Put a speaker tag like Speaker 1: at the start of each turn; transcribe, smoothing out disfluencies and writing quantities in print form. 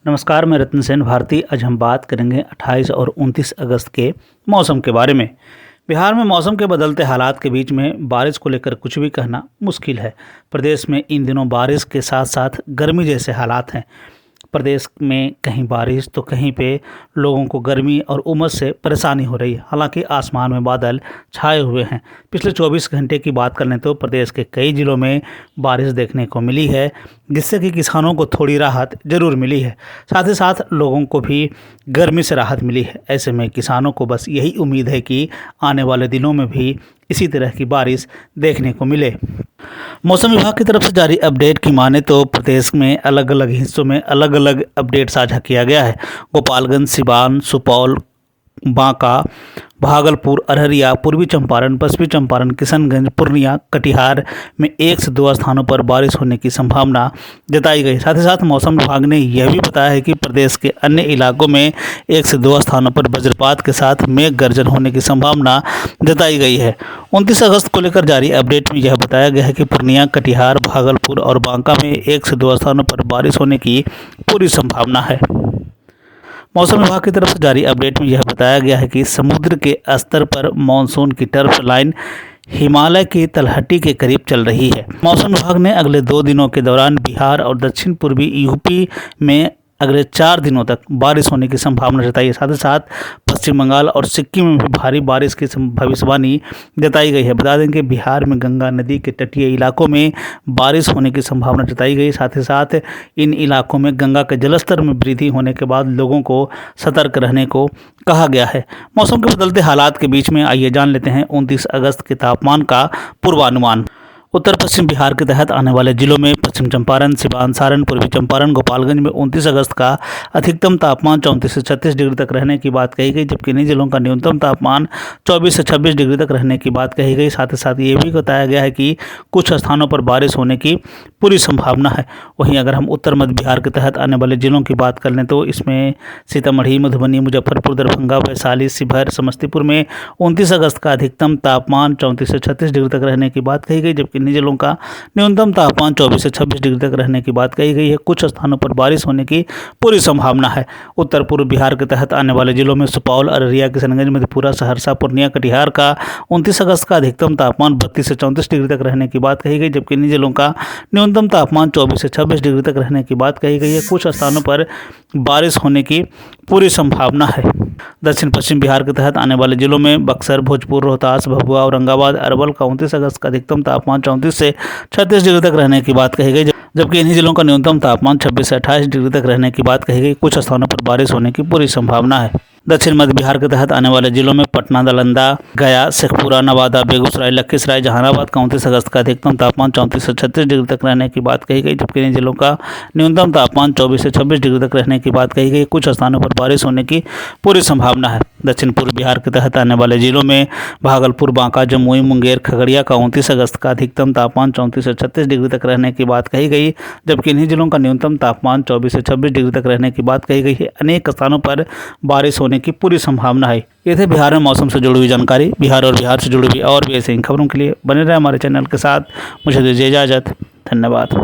Speaker 1: नमस्कार, मैं रत्न सेन भारती। आज हम बात करेंगे 28 और 29 अगस्त के मौसम के बारे में। बिहार में मौसम के बदलते हालात के बीच में बारिश को लेकर कुछ भी कहना मुश्किल है। प्रदेश में इन दिनों बारिश के साथ साथ गर्मी जैसे हालात हैं। प्रदेश में कहीं बारिश तो कहीं पे लोगों को गर्मी और उमस से परेशानी हो रही है। हालांकि आसमान में बादल छाए हुए हैं। पिछले 24 घंटे की बात कर लें तो प्रदेश के कई जिलों में बारिश देखने को मिली है, जिससे कि किसानों को थोड़ी राहत जरूर मिली है। साथ ही साथ लोगों को भी गर्मी से राहत मिली है। ऐसे में किसानों को बस यही उम्मीद है कि आने वाले दिनों में भी इसी तरह की बारिश देखने को मिले। मौसम विभाग की तरफ से जारी अपडेट की माने तो प्रदेश में अलग अलग हिस्सों में अलग अलग अपडेट साझा किया गया है। गोपालगंज, सिवान, सुपौल, बांका, भागलपुर, अररिया, पूर्वी चंपारण, पश्चिमी चंपारण, किशनगंज, पूर्णिया, कटिहार में 1 से 2 स्थानों पर बारिश होने की संभावना जताई गई। साथ ही साथ मौसम विभाग ने यह भी बताया है कि प्रदेश के अन्य इलाकों में 1 से 2 स्थानों पर वज्रपात के साथ मेघ गर्जन होने की संभावना जताई गई है। 29 अगस्त को लेकर जारी अपडेट में यह बताया गया है कि पूर्णिया, कटिहार, भागलपुर और बांका में 1 से 2 स्थानों पर बारिश होने की पूरी संभावना है। मौसम विभाग की तरफ से जारी अपडेट में यह बताया गया है कि समुद्र के स्तर पर मानसून की टर्फ लाइन हिमालय की तलहटी के करीब चल रही है। मौसम विभाग ने अगले 2 दिनों के दौरान बिहार और दक्षिण पूर्वी यूपी में अगले 4 दिनों तक बारिश होने की संभावना जताई है। साथ ही साथ पश्चिम बंगाल और सिक्किम में भी भारी बारिश की भविष्यवाणी जताई गई है। बता दें कि बिहार में गंगा नदी के तटीय इलाकों में बारिश होने की संभावना जताई गई। साथ ही साथ इन इलाकों में गंगा के जलस्तर में वृद्धि होने के बाद लोगों को सतर्क रहने को कहा गया है। मौसम के बदलते हालात के बीच में आइए जान लेते हैं 29 अगस्त के तापमान का पूर्वानुमान। उत्तर पश्चिम बिहार के तहत आने वाले जिलों में पश्चिम चंपारण, सिवान, सारण, पूर्वी चंपारण, गोपालगंज में 29 अगस्त का अधिकतम तापमान 34 से 36 डिग्री तक रहने की बात कही गई, जबकि इन्हीं जिलों का न्यूनतम तापमान 24 से 26 डिग्री तक रहने की बात कही गई। साथ ही साथ ये भी बताया गया है कि कुछ स्थानों पर बारिश होने की पूरी संभावना है। वहीं अगर हम उत्तर मध्य बिहार के तहत आने वाले जिलों की बात कर लें तो इसमें सीतामढ़ी, मधुबनी, मुजफ्फरपुर, दरभंगा, वैशाली, शिवहर, समस्तीपुर में 29 अगस्त का अधिकतम तापमान 34 से 36 डिग्री तक रहने की बात कही गई, जबकि इन जिलों का न्यूनतम तापमान 24 से 26 डिग्री तक रहने की बात कही गई है। कुछ स्थानों पर बारिश होने की पूरी संभावना है। उत्तर पूर्व बिहार के तहत आने वाले जिलों में सुपौल, अररिया, किशनगंज, मधेपुरा, सहरसा, पूर्णिया, कटिहार का 29 अगस्त का अधिकतम तापमान 32 से 34 डिग्री तक रहने की बात कही गई, जबकि इन जिलों का न्यूनतम तापमान 24 से 26 डिग्री तक रहने की बात कही गई है। कुछ स्थानों पर बारिश होने की पूरी संभावना है। दक्षिण पश्चिम बिहार के तहत आने वाले जिलों में बक्सर, भोजपुर, रोहतास, भभुआ, औरंगाबाद, अरवल का 29 अगस्त का अधिकतम तापमान 34 से 36 डिग्री तक रहने की बात कही गई, जबकि इन्हीं जिलों का न्यूनतम तापमान 26 से 28 डिग्री तक रहने की बात कही गई। कुछ स्थानों पर बारिश होने की पूरी संभावना है। दक्षिण मध्य बिहार के तहत आने वाले जिलों में पटना, नालंदा, गया, शेखपुरा, नवादा, बेगूसराय, लखीसराय, जहानाबाद का 29 अगस्त का अधिकतम तापमान 34 से 36 डिग्री तक रहने की बात कही गई, जबकि इन जिलों का न्यूनतम तापमान 24 से 26 डिग्री तक रहने की बात कही गई। कुछ स्थानों पर बारिश होने की पूरी संभावना है। दक्षिण पूर्व बिहार के तहत आने वाले जिलों में भागलपुर, बांका, जमुई, मुंगेर, खगड़िया का 29 अगस्त का अधिकतम तापमान 34 से 36 डिग्री तक रहने की बात कही गई, जबकि इन्हीं जिलों का न्यूनतम तापमान 24 से 26 डिग्री तक रहने की बात कही गई है। अनेक स्थानों पर बारिश होने की पूरी संभावना है। ये थे बिहार में मौसम से जुड़ी हुई जानकारी। बिहार और बिहार से जुड़ी हुई और भी ऐसी खबरों के लिए बने रहे हमारे चैनल के साथ। मुझे दीजिए इजाज़त। धन्यवाद।